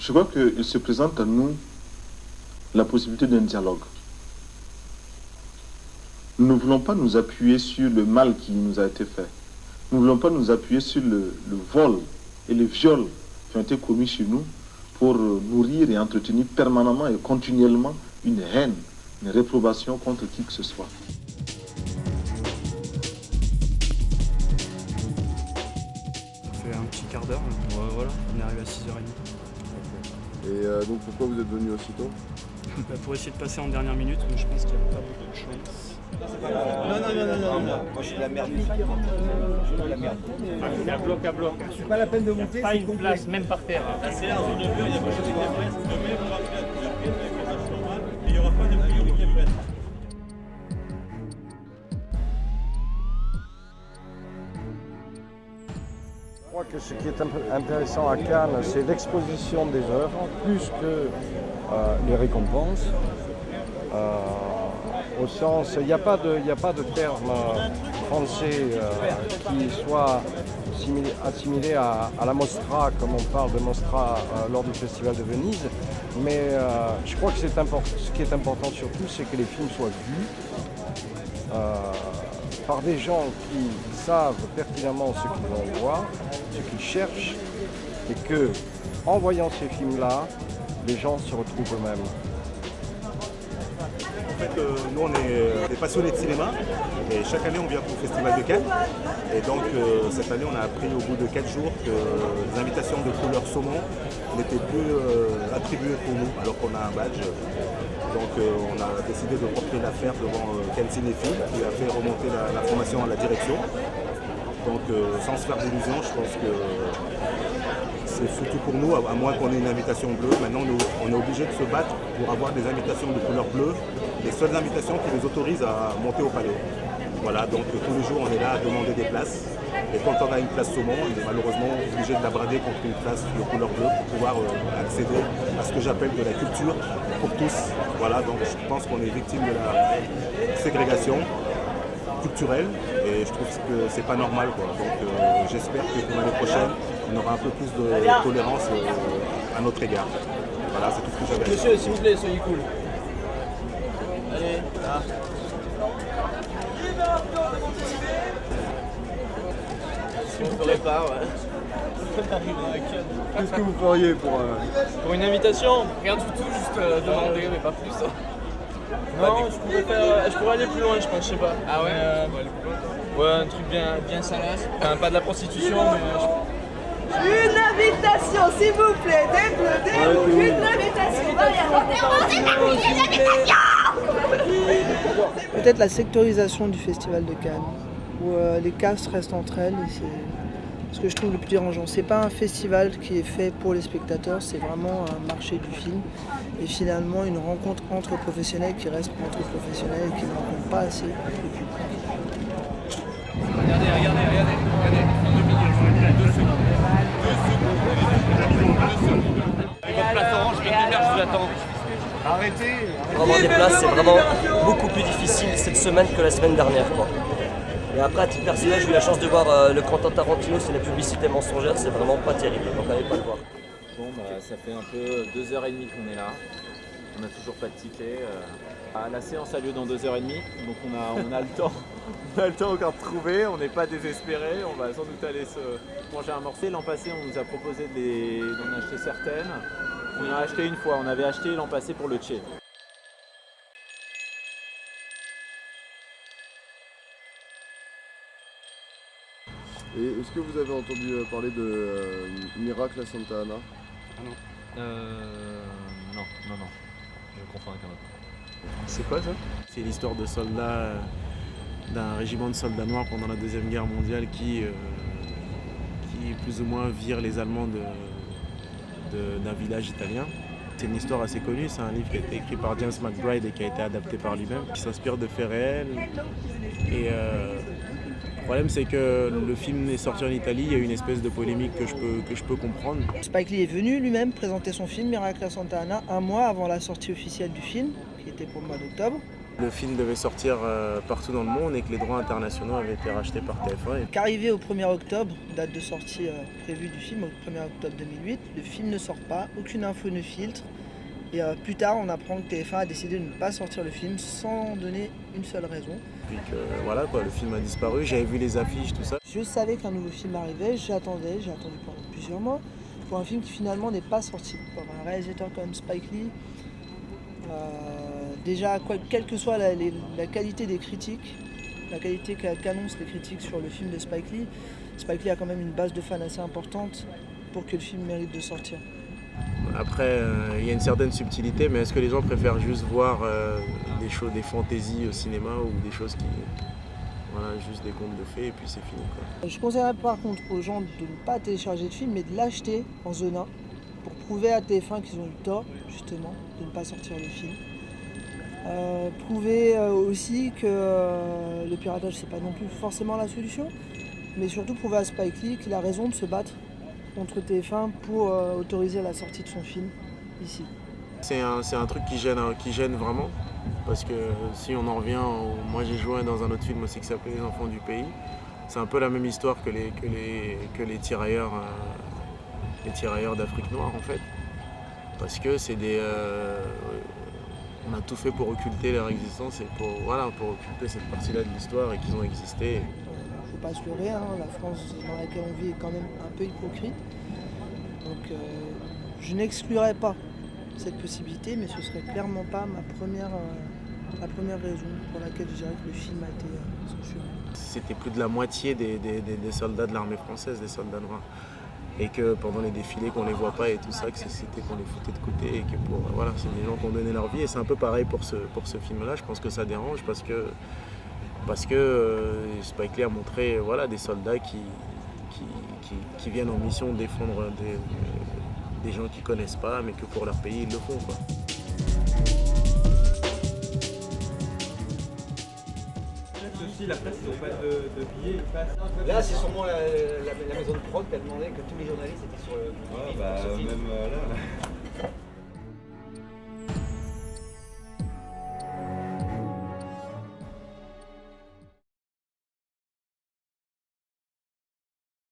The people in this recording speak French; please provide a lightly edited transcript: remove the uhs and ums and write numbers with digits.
Je crois qu'il se présente à nous la possibilité d'un dialogue. Nous ne voulons pas nous appuyer sur le mal qui nous a été fait. Nous ne voulons pas nous appuyer sur le vol et le viol qui ont été commis chez nous pour nourrir et entretenir permanemment et continuellement une haine, une réprobation contre qui que ce soit. Ça fait un petit quart d'heure, voilà, on est arrivé à 6h30. Et donc pourquoi vous êtes venu aussitôt? Pour essayer de passer en dernière minute, mais je pense qu'il n'y a pas beaucoup de chance. Non. Moi je suis la merde. Je suis la merde. C'est à bloc à bloc. C'est pas la peine de monter. Pas une place, même par terre. C'est là, en zone bleue, il y a pas de presse. Demain, il faudra faire la prise avec l'information normale. Il n'y aura pas de priorité presse. Je crois que ce qui est intéressant à Cannes, c'est l'exposition des œuvres, plus que les récompenses. Au sens, il n'y a pas de terme français qui soit assimilé à la Mostra, comme on parle de Mostra lors du Festival de Venise. Mais je crois que ce qui est important surtout, c'est que les films soient vus par des gens qui savent pertinemment ce qu'ils vont voir, ce qu'ils cherchent, et que, en voyant ces films-là, les gens se retrouvent eux-mêmes. En fait, nous on est des passionnés de cinéma et chaque année on vient pour le Festival de Cannes. Et donc cette année on a appris au bout de 4 jours que les invitations de couleur saumon n'étaient plus attribuées pour nous alors qu'on a un badge. Donc on a décidé de porter l'affaire devant Cannes Cinéphile qui a fait remonter l'information à la direction. Donc sans se faire d'illusions, je pense que c'est foutu pour nous, à moins qu'on ait une invitation bleue. Maintenant, on est obligé de se battre pour avoir des invitations de couleur bleue, les seules invitations qui nous autorisent à monter au palais. Voilà, donc tous les jours, on est là à demander des places. Et quand on a une place saumon, on est malheureusement obligé de la brader contre une place de couleur bleue pour pouvoir accéder à ce que j'appelle de la culture pour tous. Voilà, donc je pense qu'on est victime de la ségrégation culturelle et je trouve que c'est pas normal, quoi. Donc j'espère que pour l'année prochaine, on aura un peu plus de tolérance à notre égard. Voilà, c'est tout ce que j'avais à dire. Monsieur, s'il vous plaît, soyez cool. Allez, là. Si vous ne ferez pas, ouais. Qu'est-ce que vous feriez Pour une invitation, rien du tout, juste demander, mais pas plus. Non, je pourrais aller plus loin, je pense, je sais pas. Ah ouais, ouais, un truc bien salace. Enfin, pas de la prostitution, mais Une invitation, s'il vous plaît, une invitation. Peut-être la sectorisation du Festival de Cannes, où les castes restent entre elles, et c'est ce que je trouve le plus dérangeant. C'est pas un festival qui est fait pour les spectateurs, c'est vraiment un marché du film, et finalement une rencontre entre professionnels qui restent entre professionnels et qui ne rencontrent pas assez le public. Regardez. Votre place orange, je vous attends. arrêtez. Vraiment des places, c'est vraiment beaucoup plus difficile cette semaine que la semaine dernière, quoi. Et après, à titre personnel, j'ai eu la chance de voir le Quentin Tarantino, c'est la publicité mensongère, c'est vraiment pas terrible, donc allez pas le voir. Bon, ça fait un peu 2h30 qu'on est là, on n'a toujours pas de ticket. La séance a lieu dans 2h30, donc on a le temps. On a le temps encore de trouver, on n'est pas désespéré, on va sans doute aller se manger un morceau. L'an passé, on nous a proposé d'en acheter certaines. On en a acheté une fois, on avait acheté l'an passé pour le Tché. Et est-ce que vous avez entendu parler de Miracle à Santa Anna? Ah non. Non. Je confonds avec un autre. C'est quoi ça? C'est l'histoire de soldats, d'un régiment de soldats noirs pendant la Deuxième Guerre mondiale qui plus ou moins vire les Allemands d'un village italien. C'est une histoire assez connue, c'est un livre qui a été écrit par James McBride et qui a été adapté par lui-même, qui s'inspire de faits réels. Et le problème, c'est que le film est sorti en Italie, il y a eu une espèce de polémique que je peux comprendre. Spike Lee est venu lui-même présenter son film Miracle à Santa Anna un mois avant la sortie officielle du film, qui était pour le mois d'octobre. Le film devait sortir partout dans le monde et que les droits internationaux avaient été rachetés par TF1. Qu'arrivé au 1er octobre, date de sortie prévue du film, au 1er octobre 2008, le film ne sort pas, aucune info ne filtre. Et plus tard, on apprend que TF1 a décidé de ne pas sortir le film sans donner une seule raison. Puis que voilà quoi, le film a disparu, j'avais vu les affiches, tout ça. Je savais qu'un nouveau film arrivait, j'ai attendu pendant plusieurs mois pour un film qui finalement n'est pas sorti. Pour un réalisateur comme Spike Lee, déjà, quelle que soit la qualité des critiques, la qualité qu'annoncent les critiques sur le film de Spike Lee a quand même une base de fans assez importante pour que le film mérite de sortir. Après, il y a une certaine subtilité, mais est-ce que les gens préfèrent juste voir des fantaisies au cinéma ou des choses qui... Voilà, juste des contes de fées et puis c'est fini, quoi. Je conseillerais par contre aux gens de ne pas télécharger le film, mais de l'acheter en zone 1 pour prouver à TF1 qu'ils ont eu tort, justement, de ne pas sortir le film. Prouver aussi que le piratage, c'est pas non plus forcément la solution, mais surtout prouver à Spike Lee qu'il a raison de se battre contre TF1 pour autoriser la sortie de son film ici. C'est un truc qui gêne vraiment, parce que si on en revient, moi j'ai joué dans un autre film aussi qui s'appelait Les Enfants du Pays. C'est un peu la même histoire que les tirailleurs d'Afrique noire en fait, parce que c'est on a tout fait pour occulter leur existence et pour occulter cette partie-là de l'histoire et qu'ils ont existé. Faut pas se leurrer, hein, la France dans laquelle on vit est quand même un peu hypocrite. Donc je n'exclurais pas cette possibilité, mais ce serait clairement pas la première raison pour laquelle je dirais que le film a été censuré. C'était plus de la moitié des soldats de l'armée française, des soldats noirs. Et que pendant les défilés qu'on les voit pas et tout ça, que c'était qu'on les foutait de côté et que voilà, c'est des gens qui ont donné leur vie. Et c'est un peu pareil pour ce film-là. Je pense que ça dérange parce que Spike Lee a montré des soldats qui viennent en mission défendre des gens qu'ils connaissent pas, mais que pour leur pays ils le font, quoi. Si la presse ils n'ont pas de billets, ils passent. Là, c'est sûrement la maison de prod qui a demandé que tous les journalistes étaient sur le. Ouais, bah, même là.